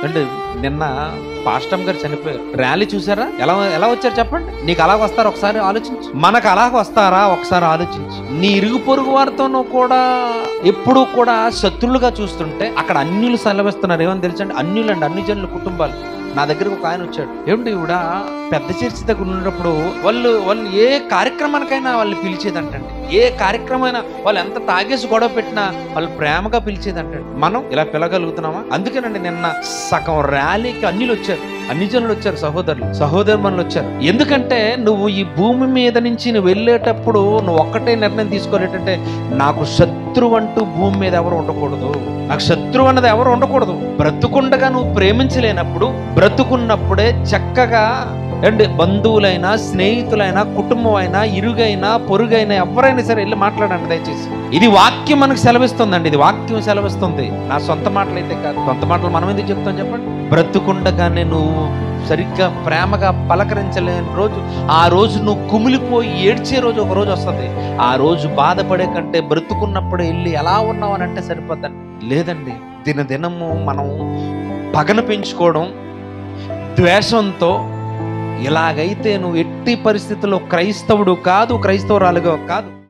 అంటే నిన్న పాస్టమ్ గారు చనిపోయారు. ర్యాలీ చూసారా? ఎలా ఎలా వచ్చారు చెప్పండి. నీకు అలాగ వస్తారా ఒకసారి ఆలోచించు. మనకు అలాగ వస్తారా ఒకసారి ఆలోచించు. నీ ఇరుగు పొరుగు వారితోనూ కూడా ఎప్పుడూ కూడా శత్రులుగా చూస్తుంటే అక్కడ అన్యులు సెలవిస్తున్నారు. ఏమని తెలుసండి? అన్యులండి, అన్ని జనుల కుటుంబాలు. నా దగ్గరకు ఒక ఆయన వచ్చాడు. ఏమిటి ఇవిడ పెద్ద చర్చి దగ్గర ఉన్నప్పుడు వాళ్ళు ఏ కార్యక్రమానికైనా వాళ్ళు పిలిచేదంటండి. ఏ కార్యక్రమైనా వాళ్ళు ఎంత తాగేసి గొడవ పెట్టినా వాళ్ళు ప్రేమగా పిలిచేదంటండి. మనం ఇలా పిలగలుగుతున్నామా? అందుకేనండి నిన్న సగం ర్యాలీకి అన్యులు వచ్చారు, అన్ని జనులు వచ్చారు, సహోదరులు వచ్చారు. ఎందుకంటే నువ్వు ఈ భూమి మీద నుంచి నువ్వు వెళ్ళేటప్పుడు నువ్వు ఒక్కటే నిర్ణయం తీసుకోలేటంటే, నాకు శత్రువు అంటూ భూమి మీద ఎవరు ఉండకూడదు, నాకు శత్రువు అన్నది ఎవరు ఉండకూడదు. బ్రతుకుండగా నువ్వు ప్రేమించలేనప్పుడు, బ్రతుకున్నప్పుడే చక్కగా అండ్ బంధువులైనా, స్నేహితులైనా, కుటుంబం అయినా, ఇరుగైనా, పొరుగైనా ఎవరైనా సరే వెళ్ళి మాట్లాడండి దయచేసి. ఇది వాక్యం మనకు సెలవిస్తుందండి. ఇది వాక్యం సెలవిస్తుంది, నా సొంత మాటలు అయితే కాదు. సొంత మాటలు మనం ఎందుకు చెప్తాం చెప్పండి? బ్రతుకుండగానే నువ్వు సరిగ్గా ప్రేమగా పలకరించలేని రోజు, ఆ రోజు నువ్వు కుమిలిపోయి ఏడ్చే రోజు ఒక రోజు వస్తుంది. ఆ రోజు బాధపడే కంటే బ్రతుకున్నప్పుడు వెళ్ళి ఎలా ఉన్నావు అని అంటే సరిపోద్దండి. లేదండి, దినదినము మనం పగన పెంచుకోవడం ద్వేషంతో, ఇలాగైతే నువ్వు ఎట్టి పరిస్థితుల్లో క్రైస్తవుడు కాదు, క్రైస్తవురాలుగా కాదు.